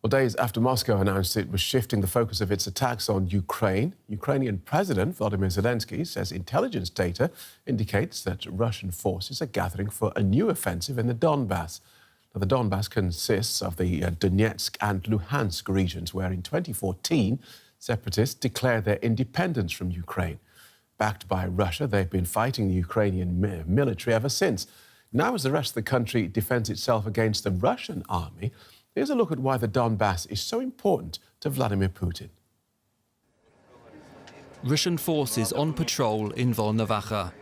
Well, days after Moscow announced it was shifting the focus of its attacks on Ukraine, Ukrainian President Volodymyr Zelenskyy says intelligence data indicates that Russian forces are gathering for a new offensive in the Donbas. Now, the Donbas consists of the Donetsk and Luhansk regions, where in 2014, separatists declared their independence from Ukraine. Backed by Russia, they've been fighting the Ukrainian military ever since. Now, as the rest of the country defends itself against the Russian army, here's a look at why the Donbass is so important to Vladimir Putin. Russian forces on patrol in Volnovakha.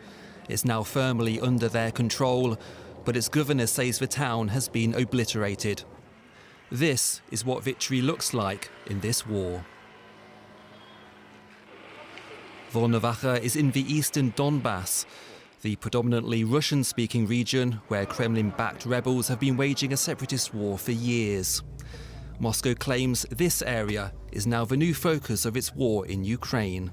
It's now firmly under their control, but its governor says the town has been obliterated. This is what victory looks like in this war. Volnovakha is in the eastern Donbas, the predominantly Russian-speaking region where Kremlin-backed rebels have been waging a separatist war for years. Moscow claims this area is now the new focus of its war in Ukraine.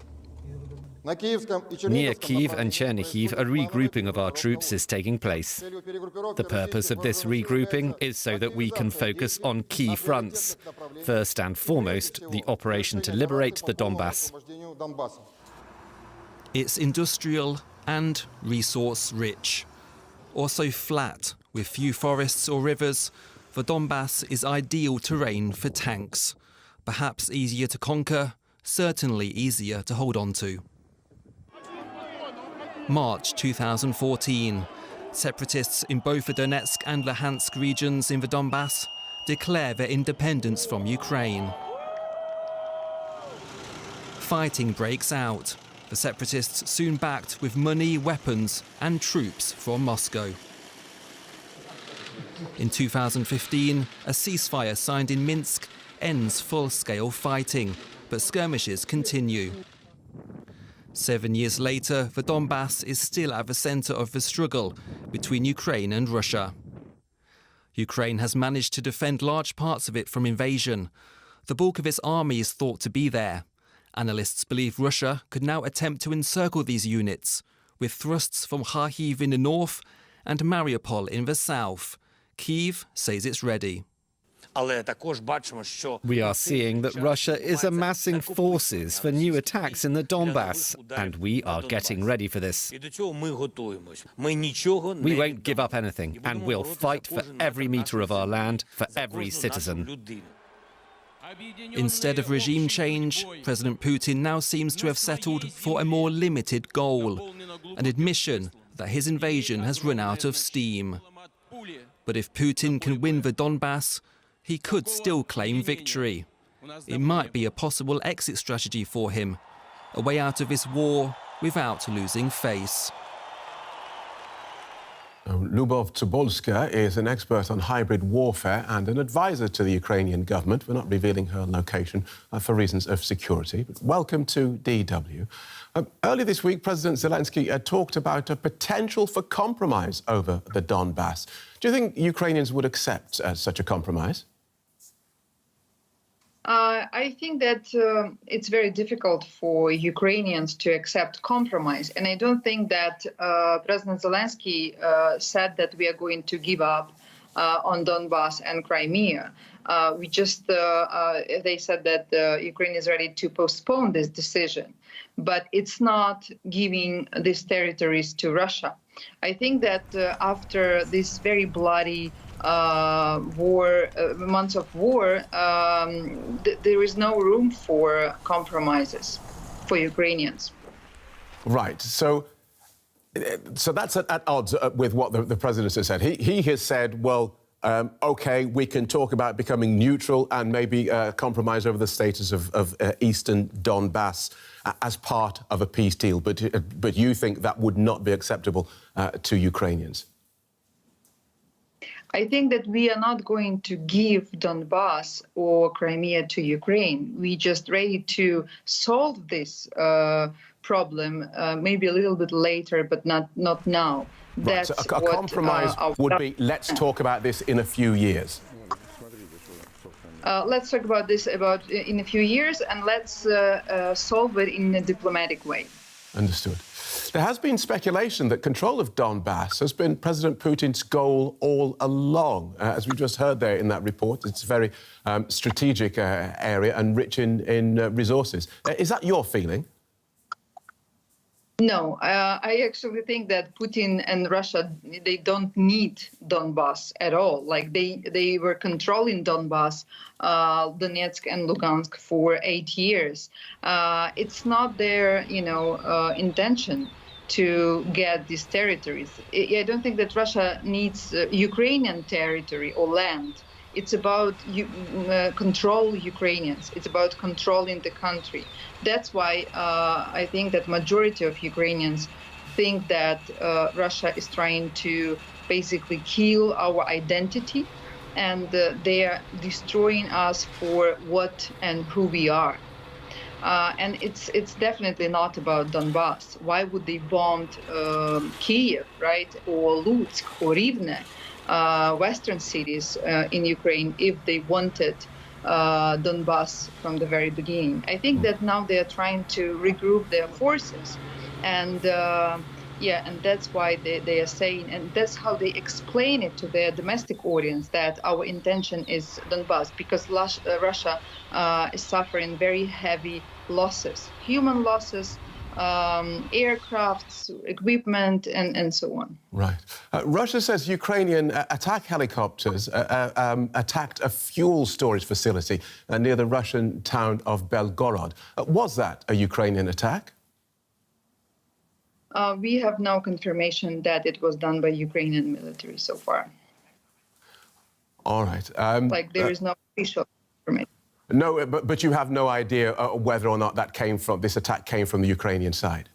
Near Kyiv and Chernihiv, a regrouping of our troops is taking place. The purpose of this regrouping is so that we can focus on key fronts. First and foremost, the operation to liberate the Donbass. It's industrial and resource-rich. Also flat, with few forests or rivers, the Donbass is ideal terrain for tanks. Perhaps easier to conquer, certainly easier to hold on to. March 2014. Separatists in both the Donetsk and Luhansk regions in the Donbass declare their independence from Ukraine. Fighting breaks out. The separatists soon backed with money, weapons and troops from Moscow. In 2015, a ceasefire signed in Minsk ends full-scale fighting, but skirmishes continue. 7 years later, the Donbass is still at the centre of the struggle between Ukraine and Russia. Ukraine has managed to defend large parts of it from invasion. The bulk of its army is thought to be there. Analysts believe Russia could now attempt to encircle these units, with thrusts from Kharkiv in the north and Mariupol in the south. Kyiv says it's ready. We are seeing that Russia is amassing forces for new attacks in the Donbass, and we are getting ready for this. We won't give up anything, and we'll fight for every metre of our land, for every citizen. Instead of regime change, President Putin now seems to have settled for a more limited goal, an admission that his invasion has run out of steam. But if Putin can win the Donbass, he could still claim victory. It might be a possible exit strategy for him, a way out of this war without losing face. Lubov Tobolska is an expert on hybrid warfare and an advisor to the Ukrainian government. We're not revealing her location for reasons of security. But welcome to DW. Earlier this week, President Zelenskyy talked about a potential for compromise over the Donbass. Do you think Ukrainians would accept such a compromise? I think that it's very difficult for Ukrainians to accept compromise. And I don't think that President Zelenskyy said that we are going to give up on Donbas and Crimea. They said that Ukraine is ready to postpone this decision. But it's not giving these territories to Russia. I think that after this very bloody months of war, there is no room for compromises for Ukrainians. Right. So that's at odds with what the president has said. He has said, well, OK, we can talk about becoming neutral and maybe compromise over the status of eastern Donbass as part of a peace deal. But you think that would not be acceptable to Ukrainians? I think that we are not going to give Donbas or Crimea to Ukraine. We're just ready to solve this problem, maybe a little bit later, but not now. Right, so a compromise would be, let's talk about this in a few years. Let's talk about this in a few years, and let's solve it in a diplomatic way. Understood. There has been speculation that control of Donbas has been President Putin's goal all along. As we just heard there in that report, it's a very strategic area and rich in resources. Is that your feeling? No, I actually think that Putin and Russia, they don't need Donbas at all. Like they were controlling Donbas, Donetsk and Lugansk for 8 years. It's not their, intention to get these territories. I don't think that Russia needs Ukrainian territory or land. It's about control Ukrainians. It's about controlling the country. That's why I think that majority of Ukrainians think that Russia is trying to basically kill our identity, and they are destroying us for what and who we are. And it's definitely not about Donbas. Why would they bomb Kiev, right, or Lutsk or Rivne? Western cities in Ukraine if they wanted Donbas from the very beginning. I think that now they are trying to regroup their forces, and and that's why they are saying, and that's how they explain it to their domestic audience, that our intention is Donbas, because Russia is suffering very heavy losses, human losses, aircrafts, equipment, and so on. Right. Russia says Ukrainian attack helicopters attacked a fuel storage facility near the Russian town of Belgorod. Was that a Ukrainian attack? We have no confirmation that it was done by Ukrainian military so far. All right. There is no official information. No, but you have no idea whether or not this attack came from the Ukrainian side?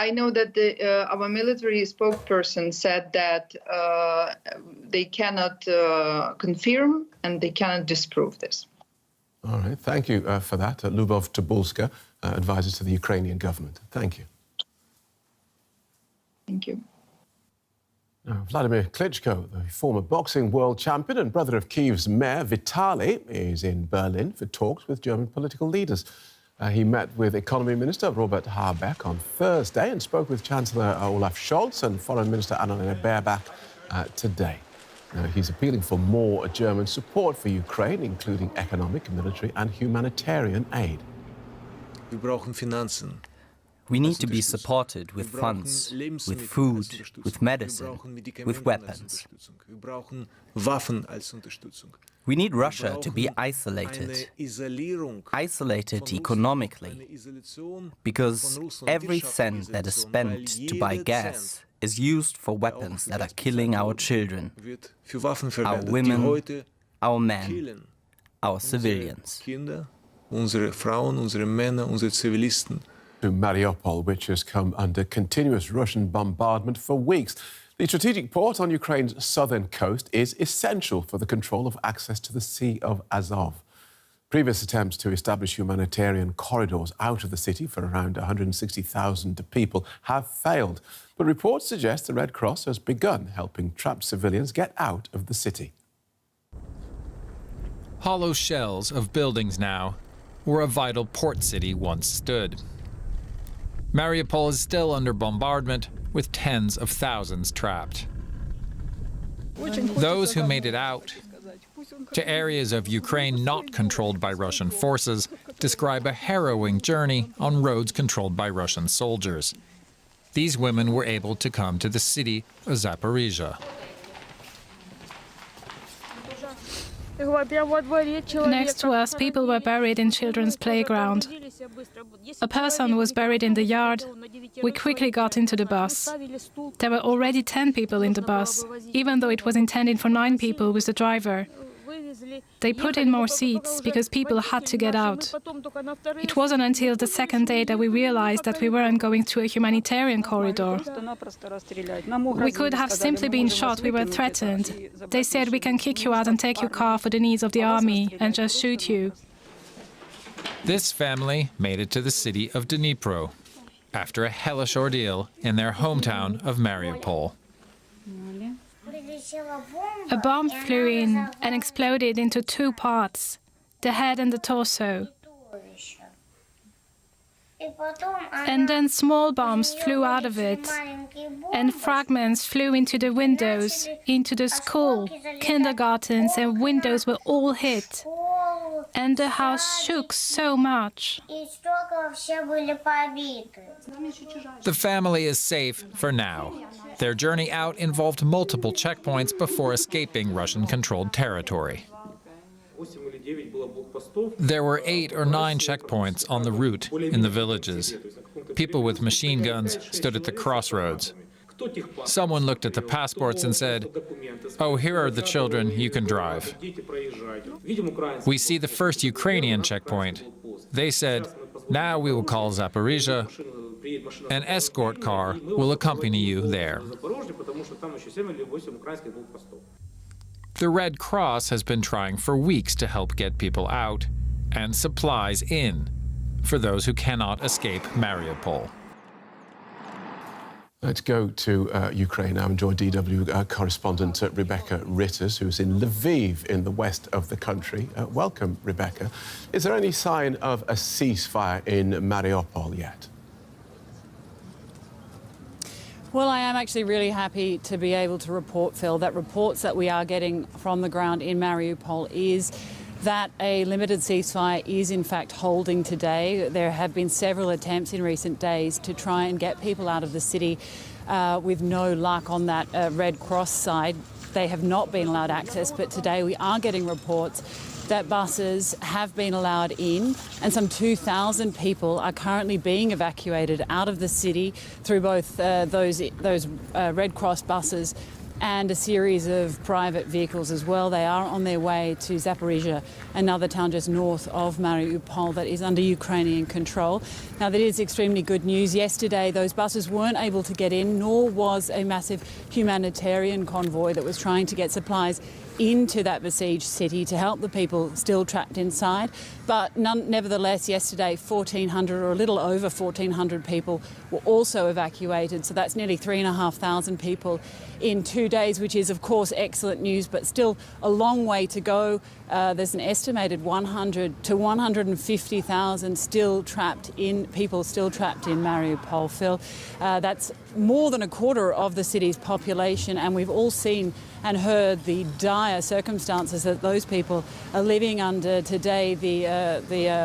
I know that our military spokesperson said that they cannot confirm and they cannot disprove this. All right, thank you for that. Lubov Tobulska, advisor to the Ukrainian government. Thank you. Thank you. Now, Vladimir Klitschko, the former boxing world champion and brother of Kyiv's mayor, Vitaly, is in Berlin for talks with German political leaders. He met with Economy Minister Robert Habeck on Thursday and spoke with Chancellor Olaf Scholz and Foreign Minister Annalena Baerbock today. Now, he's appealing for more German support for Ukraine, including economic, military and humanitarian aid. Wir brauchen Finanzen. We need to be supported with funds, with food, with medicine, with weapons. We need Russia to be isolated economically, because every cent that is spent to buy gas is used for weapons that are killing our children, our women, our men, our civilians. Unsere Frauen, unsere Männer, unsere Zivilisten. To Mariupol, which has come under continuous Russian bombardment for weeks. The strategic port on Ukraine's southern coast is essential for the control of access to the Sea of Azov. Previous attempts to establish humanitarian corridors out of the city for around 160,000 people have failed. But reports suggest the Red Cross has begun helping trapped civilians get out of the city. Hollow shells of buildings now, where a vital port city once stood. Mariupol is still under bombardment, with tens of thousands trapped. Those who made it out to areas of Ukraine not controlled by Russian forces describe a harrowing journey on roads controlled by Russian soldiers. These women were able to come to the city of Zaporizhzhia. Next to us, people were buried in children's playground. A person was buried in the yard. We quickly got into the bus. There were already 10 people in the bus, even though it was intended for 9 people with the driver. They put in more seats because people had to get out. It wasn't until the second day that we realized that we weren't going to a humanitarian corridor. We could have simply been shot. We were threatened. They said, we can kick you out and take your car for the needs of the army and just shoot you. This family made it to the city of Dnipro after a hellish ordeal in their hometown of Mariupol. A bomb flew in and exploded into 2 parts, the head and the torso. And then small bombs flew out of it, and fragments flew into the windows, into the school, kindergartens, and windows were all hit. And the house shook so much. The family is safe for now. Their journey out involved multiple checkpoints before escaping Russian-controlled territory. There were 8 or 9 checkpoints on the route in the villages. People with machine guns stood at the crossroads. Someone looked at the passports and said, "Oh, here are the children, you can drive." We see the first Ukrainian checkpoint. They said, "Now we will call Zaporizhzhia. An escort car will accompany you there." The Red Cross has been trying for weeks to help get people out and supplies in for those who cannot escape Mariupol. Let's go to Ukraine now and join DW correspondent Rebecca Ritters, who's in Lviv in the west of the country. Welcome, Rebecca. Is there any sign of a ceasefire in Mariupol yet? Well, I am actually really happy to be able to report, Phil, that reports that we are getting from the ground in Mariupol is that a limited ceasefire is in fact holding today. There have been several attempts in recent days to try and get people out of the city with no luck on that Red Cross side. They have not been allowed access, but today we are getting reports that buses have been allowed in, and some 2,000 people are currently being evacuated out of the city through both those Red Cross buses and a series of private vehicles as well. They are on their way to Zaporizhzhia, another town just north of Mariupol that is under Ukrainian control. Now, that is extremely good news. Yesterday, those buses weren't able to get in, nor was a massive humanitarian convoy that was trying to get supplies into that besieged city to help the people still trapped inside. But nevertheless, yesterday, 1,400 or a little over 1,400 people were also evacuated. So that's nearly 3,500 people in 2 days, which is, of course, excellent news, but still a long way to go. There's an estimated 100 to 150,000 people still trapped in Mariupol, Phil. That's more than a quarter of the city's population, and we've all seen and heard the dire circumstances that those people are living under today. The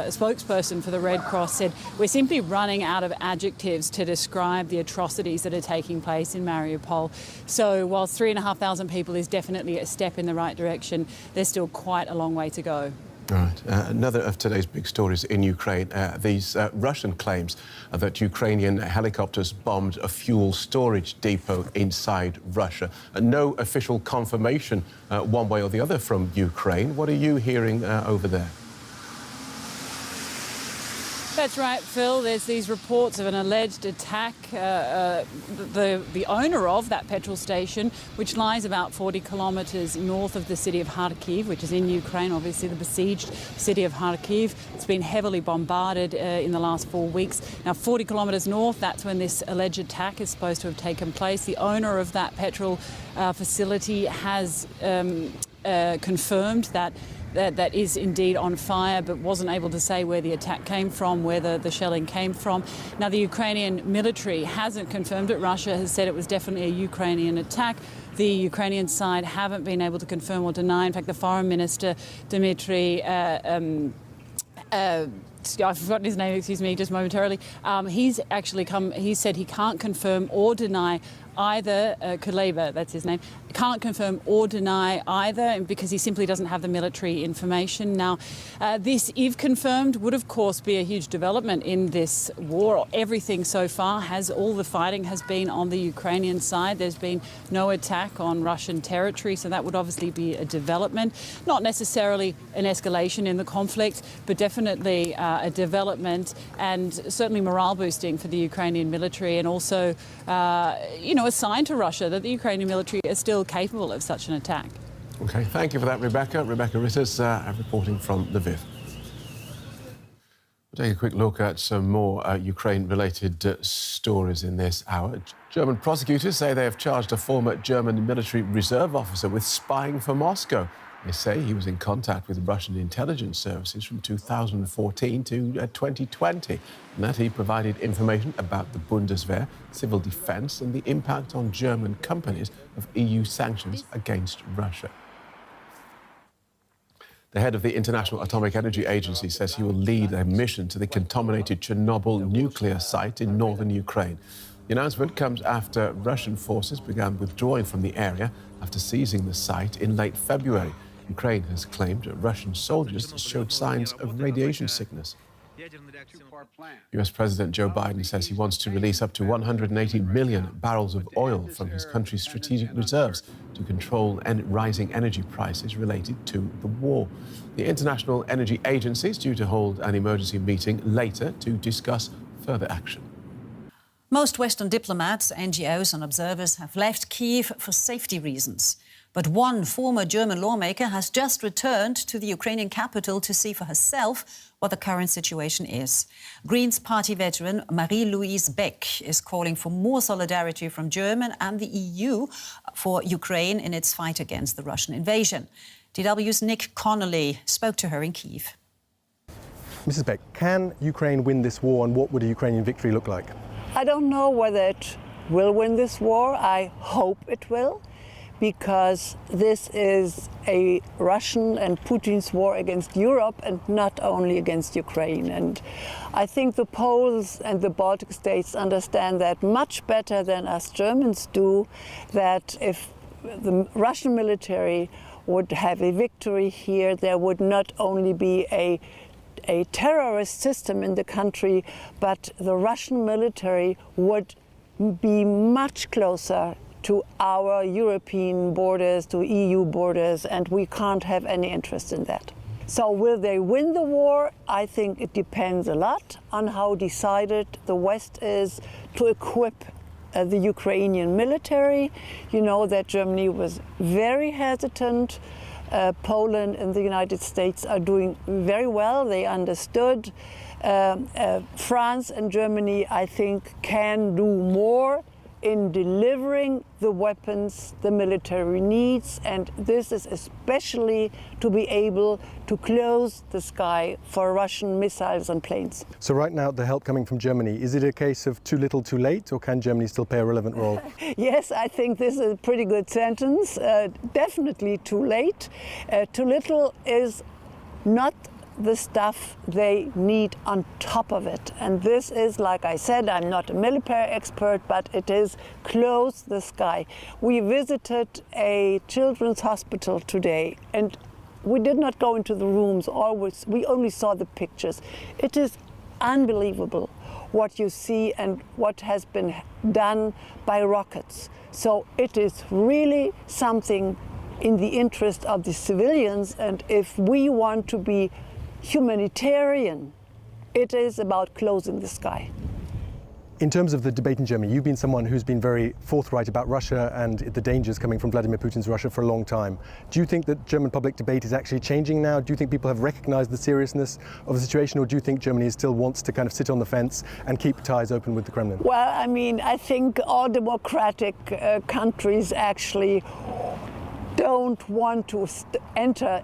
spokesperson for the Red Cross said, "We're simply running out of adjectives to describe the atrocities that are taking place in Mariupol." So whilst 3,500 people is definitely a step in the right direction, there's still quite a long way to go. Right. Another of today's big stories in Ukraine, these Russian claims that Ukrainian helicopters bombed a fuel storage depot inside Russia. No official confirmation one way or the other from Ukraine. What are you hearing over there? That's right, Phil. There's these reports of an alleged attack. The owner of that petrol station, which lies about 40 kilometres north of the city of Kharkiv, which is in Ukraine, obviously the besieged city of Kharkiv. It's been heavily bombarded in the last 4 weeks. Now, 40 kilometres north, that's when this alleged attack is supposed to have taken place. The owner of that petrol facility has confirmed that is indeed on fire, but wasn't able to say where the attack came from, where the shelling came from. Now, the Ukrainian military hasn't confirmed it. Russia has said it was definitely a Ukrainian attack. The Ukrainian side haven't been able to confirm or deny. In fact, the foreign minister, Dmitry, I've forgotten his name, excuse me, just momentarily. He's said he can't confirm or deny either, Kuleba, that's his name, can't confirm or deny either because he simply doesn't have the military information. Now, this, if confirmed, would of course be a huge development in this war. Everything so far all the fighting has been on the Ukrainian side. There's been no attack on Russian territory, so that would obviously be a development. Not necessarily an escalation in the conflict, but definitely a development and certainly morale boosting for the Ukrainian military, and also, a sign to Russia that the Ukrainian military is still capable of such an attack. OK, thank you for that, Rebecca. Rebecca Ritters reporting from Lviv. We'll take a quick look at some more Ukraine-related stories in this hour. German prosecutors say they have charged a former German military reserve officer with spying for Moscow. They say he was in contact with Russian intelligence services from 2014 to 2020, and that he provided information about the Bundeswehr, civil defence, and the impact on German companies of EU sanctions against Russia. The head of the International Atomic Energy Agency says he will lead a mission to the contaminated Chernobyl nuclear site in northern Ukraine. The announcement comes after Russian forces began withdrawing from the area after seizing the site in late February. Ukraine has claimed that Russian soldiers showed signs of radiation sickness. US President Joe Biden says he wants to release up to 180 million barrels of oil from his country's strategic reserves to control rising energy prices related to the war. The International Energy Agency is due to hold an emergency meeting later to discuss further action. Most Western diplomats, NGOs and observers have left Kyiv for safety reasons. But one former German lawmaker has just returned to the Ukrainian capital to see for herself what the current situation is. Greens party veteran Marie-Louise Beck is calling for more solidarity from Germany and the EU for Ukraine in its fight against the Russian invasion. DW's Nick Connolly spoke to her in Kyiv. Mrs. Beck, can Ukraine win this war, and what would a Ukrainian victory look like? I don't know whether it will win this war. I hope it will, because this is a Russian and Putin's war against Europe and not only against Ukraine. And I think the Poles and the Baltic states understand that much better than us Germans do, that if the Russian military would have a victory here, there would not only be a terrorist system in the country, but the Russian military would be much closer to our European borders, to EU borders, and we can't have any interest in that. So will they win the war? I think it depends a lot on how decided the West is to equip the Ukrainian military. You know that Germany was very hesitant. Poland and the United States are doing very well. They understood. France and Germany, I think, can do more in delivering the weapons the military needs, and this is especially to be able to close the sky for Russian missiles and planes. So right now, the help coming from Germany, is it a case of too little, too late, or can Germany still play a relevant role? Yes, I think this is a pretty good sentence. Definitely too late. Too little is not the stuff they need on top of it. And this is, like I said, I'm not a military expert, but it is close the sky. We visited a children's hospital today, and we did not go into the rooms, we only saw the pictures. It is unbelievable what you see and what has been done by rockets. So it is really something in the interest of the civilians, and if we want to be humanitarian, it is about closing the sky. In terms of the debate in Germany, you've been someone who's been very forthright about Russia and the dangers coming from Vladimir Putin's Russia for a long time. Do you think that German public debate is actually changing now? Do you think people have recognized the seriousness of the situation, or do you think Germany still wants to kind of sit on the fence and keep ties open with the Kremlin? Well, I mean, I think all democratic countries actually don't want to enter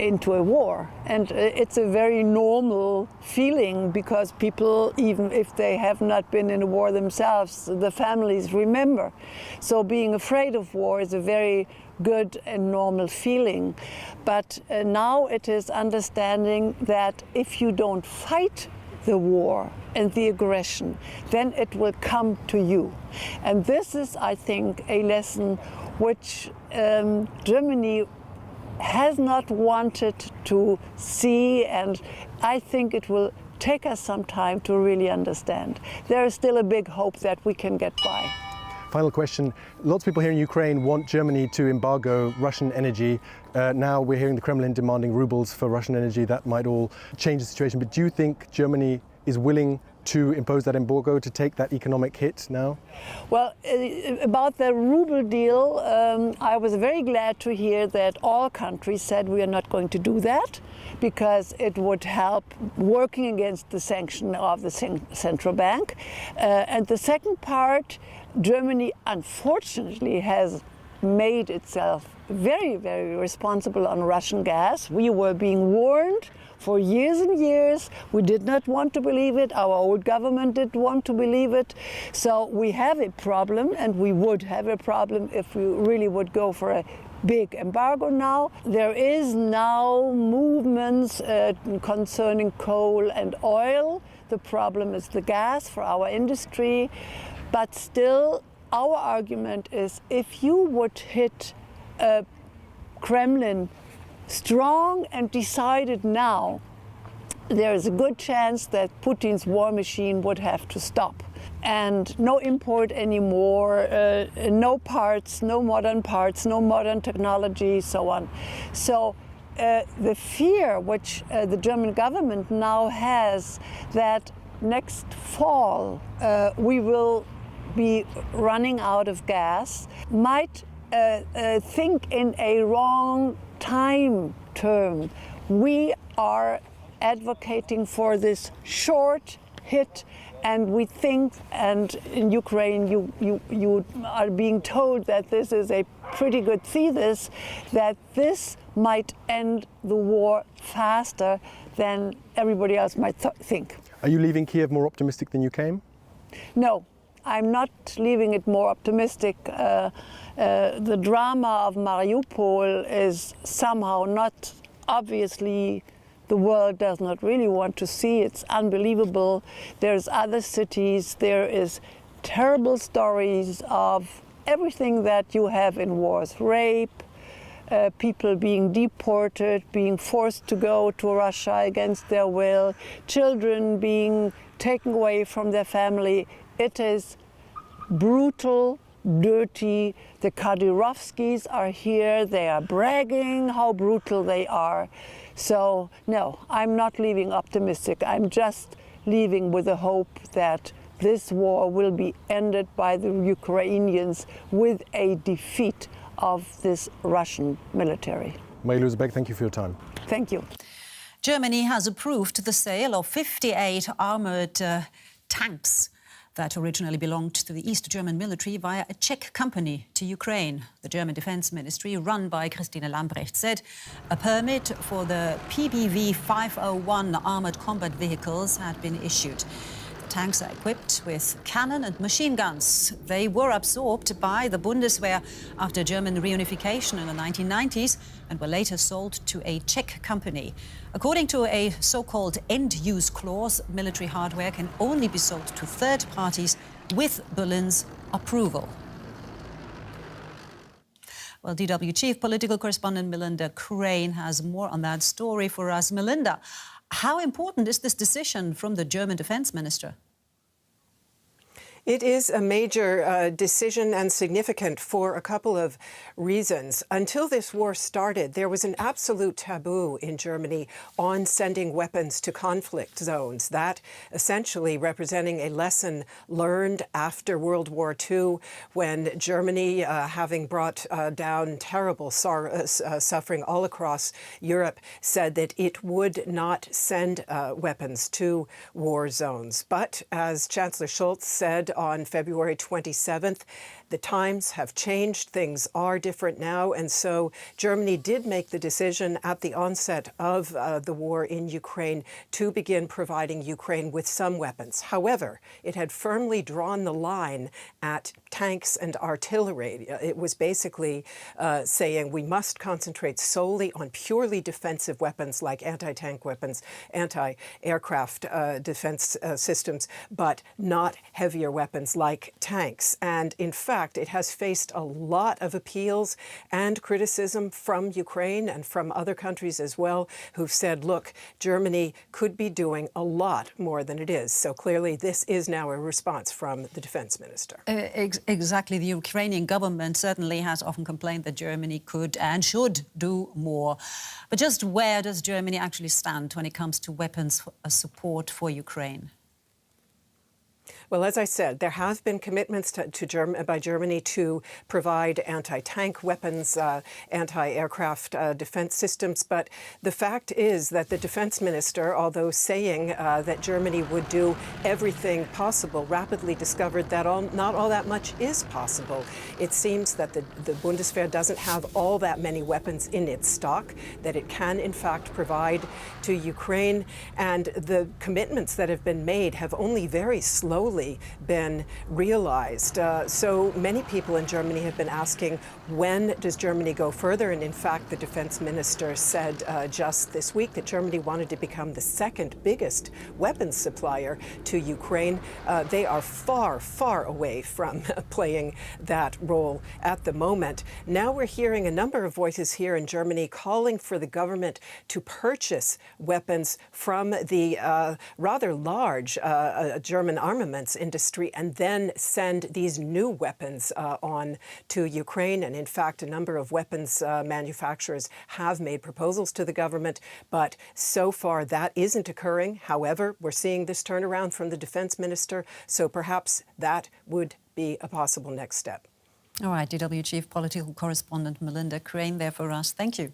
into a war, and it's a very normal feeling, because people, even if they have not been in a war themselves, the families remember. So being afraid of war is a very good and normal feeling. But now it is understanding that if you don't fight the war and the aggression, then it will come to you. And this is, I think, a lesson which Germany has not wanted to see, and I think it will take us some time to really understand. There is still a big hope that we can get by. Final question. Lots of people here in Ukraine want Germany to embargo Russian energy. Now we're hearing the Kremlin demanding rubles for Russian energy. That might all change the situation. But do you think Germany is willing to impose that embargo, to take that economic hit now? Well, about the ruble deal, I was very glad to hear that all countries said we are not going to do that, because it would help working against the sanction of the central bank. And the second part, Germany unfortunately has made itself very, very responsible on Russian gas. We were being warned for years and years. We did not want to believe it. Our old government didn't want to believe it. So we have a problem, and we would have a problem if we really would go for a big embargo now. There is now movements concerning coal and oil. The problem is the gas for our industry. But still, our argument is if you would hit Kremlin strong and decided now, there is a good chance that Putin's war machine would have to stop. And no import anymore, no parts, no modern technology, so on. So the fear which the German government now has that next fall we will be running out of gas might think in a wrong time term. We are advocating for this short hit, and we think, and in Ukraine you are being told that this is a pretty good thesis, that this might end the war faster than everybody else might think. Are you leaving Kiev more optimistic than you came? No, I'm not leaving it more optimistic. The drama of Mariupol is somehow not, obviously, the world does not really want to see. It's unbelievable. There's other cities. There is terrible stories of everything that you have in wars. Rape, people being deported, being forced to go to Russia against their will, children being taken away from their family. It is brutal, dirty. The Kadyrovskys are here. They are bragging how brutal they are. So, no, I'm not leaving optimistic. I'm just leaving with the hope that this war will be ended by the Ukrainians with a defeat of this Russian military. Mariupol, Rebecca, thank you for your time. Thank you. Germany has approved the sale of 58 armoured tanks that originally belonged to the East German military via a Czech company to Ukraine. The German Defense Ministry, run by Christine Lambrecht, said a permit for the PBV 501 armoured combat vehicles had been issued. The tanks are equipped with cannon and machine guns. They were absorbed by the Bundeswehr after German reunification in the 1990s and were later sold to a Czech company. According to a so-called end-use clause, military hardware can only be sold to third parties with Berlin's approval. Well, DW Chief Political Correspondent Melinda Crane has more on that story for us. Melinda, how important is this decision from the German Defense Minister? It is a major decision and significant for a couple of reasons. Until this war started, there was an absolute taboo in Germany on sending weapons to conflict zones. That essentially representing a lesson learned after World War II, when Germany, having brought down terrible suffering all across Europe, said that it would not send weapons to war zones. But as Chancellor Scholz said on February 27th, the times have changed. Things are different now. And so Germany did make the decision at the onset of the war in Ukraine to begin providing Ukraine with some weapons. However, it had firmly drawn the line at tanks and artillery. It was basically saying we must concentrate solely on purely defensive weapons like anti-tank weapons, anti-aircraft defense systems, but not heavier weapons like tanks. And in fact, it has faced a lot of appeals and criticism from Ukraine and from other countries as well, who've said, look, Germany could be doing a lot more than it is. So clearly this is now a response from the defense minister. Exactly. The Ukrainian government certainly has often complained that Germany could and should do more. But just where does Germany actually stand when it comes to weapons support for Ukraine? Well, as I said, there have been commitments by Germany to provide anti-tank weapons, anti-aircraft defense systems. But the fact is that the defense minister, although saying that Germany would do everything possible, rapidly discovered that not all that much is possible. It seems that the Bundeswehr doesn't have all that many weapons in its stock that it can, in fact, provide to Ukraine. And the commitments that have been made have only very slowly been realized. So many people in Germany have been asking, when does Germany go further? And in fact, the defense minister said just this week that Germany wanted to become the second biggest weapons supplier to Ukraine. They are far, far away from playing that role at the moment. Now we're hearing a number of voices here in Germany calling for the government to purchase weapons from the rather large German armaments industry and then send these new weapons on to Ukraine. And in fact, a number of weapons manufacturers have made proposals to the government, but so far that isn't occurring. However, we're seeing this turnaround from the defense minister, so perhaps that would be a possible next step. All right, DW Chief Political Correspondent Melinda Crane there for us. Thank you.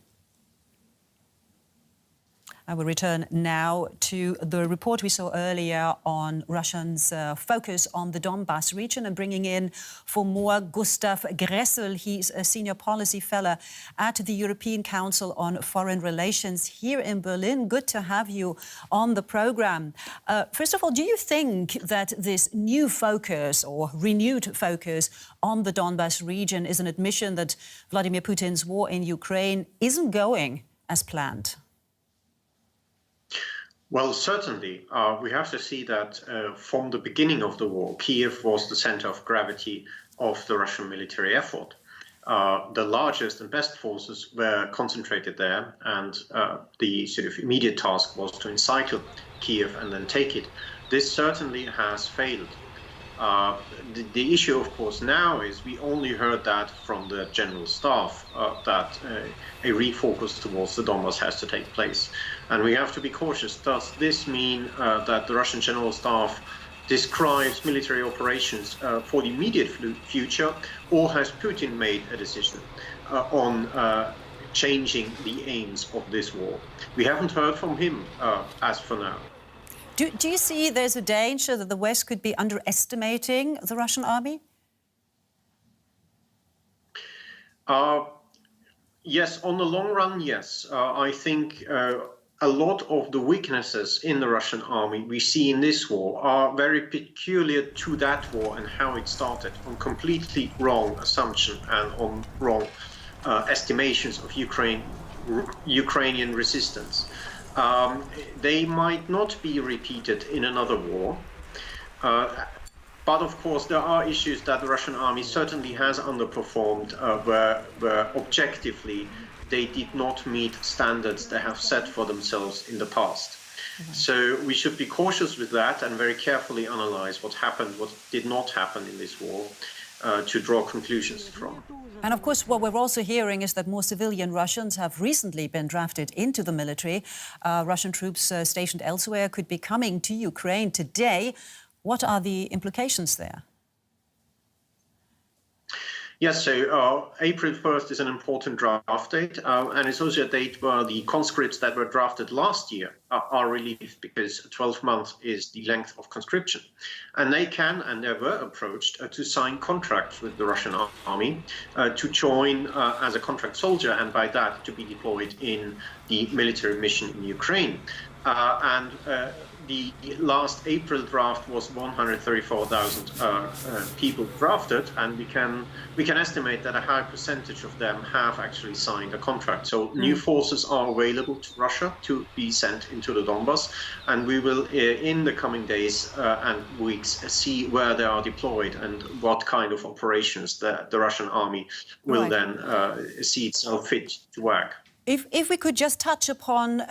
I will return now to the report we saw earlier on Russians' focus on the Donbas region and bringing in for more Gustav Gressel. He's a senior policy fellow at the European Council on Foreign Relations here in Berlin. Good to have you on the program. First of all, do you think that this new focus or renewed focus on the Donbas region is an admission that Vladimir Putin's war in Ukraine isn't going as planned? Well, certainly. We have to see that from the beginning of the war, Kiev was the center of gravity of the Russian military effort. The largest and best forces were concentrated there, and the sort of immediate task was to encircle Kiev and then take it. This certainly has failed. The issue, of course, now is we only heard that from the general staff that a refocus towards the Donbas has to take place. And we have to be cautious. Does this mean that the Russian general staff describes military operations for the immediate future, or has Putin made a decision on changing the aims of this war? We haven't heard from him as for now. Do you see there's a danger that the West could be underestimating the Russian army? Yes, on the long run, yes. I think a lot of the weaknesses in the Russian army we see in this war are very peculiar to that war and how it started, on completely wrong assumption and on wrong estimations of Ukrainian resistance. They might not be repeated in another war. But of course, there are issues that the Russian army certainly has underperformed, where objectively they did not meet standards they have set for themselves in the past. So we should be cautious with that and very carefully analyze what happened, what did not happen in this war, to draw conclusions from. And of course, what we're also hearing is that more civilian Russians have recently been drafted into the military. Russian troops stationed elsewhere could be coming to Ukraine today. What are the implications there? Yes, so April 1st is an important draft date, and it's also a date where the conscripts that were drafted last year are relieved, because 12 months is the length of conscription. And they can, and they were approached to sign contracts with the Russian army to join as a contract soldier, and by that to be deployed in the military mission in Ukraine. The last April draft was 134,000 people drafted, and we can estimate that a high percentage of them have actually signed a contract. So new forces are available to Russia to be sent into the Donbas, and we will, in the coming days and weeks, see where they are deployed and what kind of operations the Russian army will then see itself fit to work. If we could just touch upon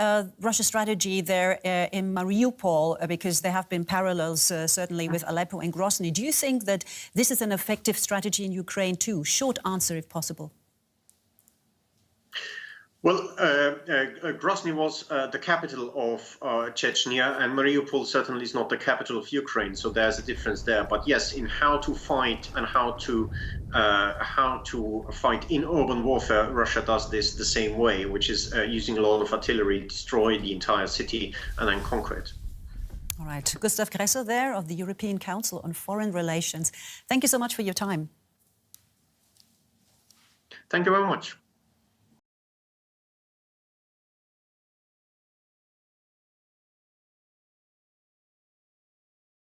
Russia's strategy there in Mariupol, because there have been parallels certainly with Aleppo and Grozny. Do you think that this is an effective strategy in Ukraine too? Short answer, if possible. Well, Grozny was the capital of Chechnya, and Mariupol certainly is not the capital of Ukraine. So there's a difference there. But yes, in how to fight and how to fight in urban warfare, Russia does this the same way, which is using a lot of artillery, destroy the entire city, and then conquer it. All right, Gustav Gresser there of the European Council on Foreign Relations. Thank you so much for your time. Thank you very much.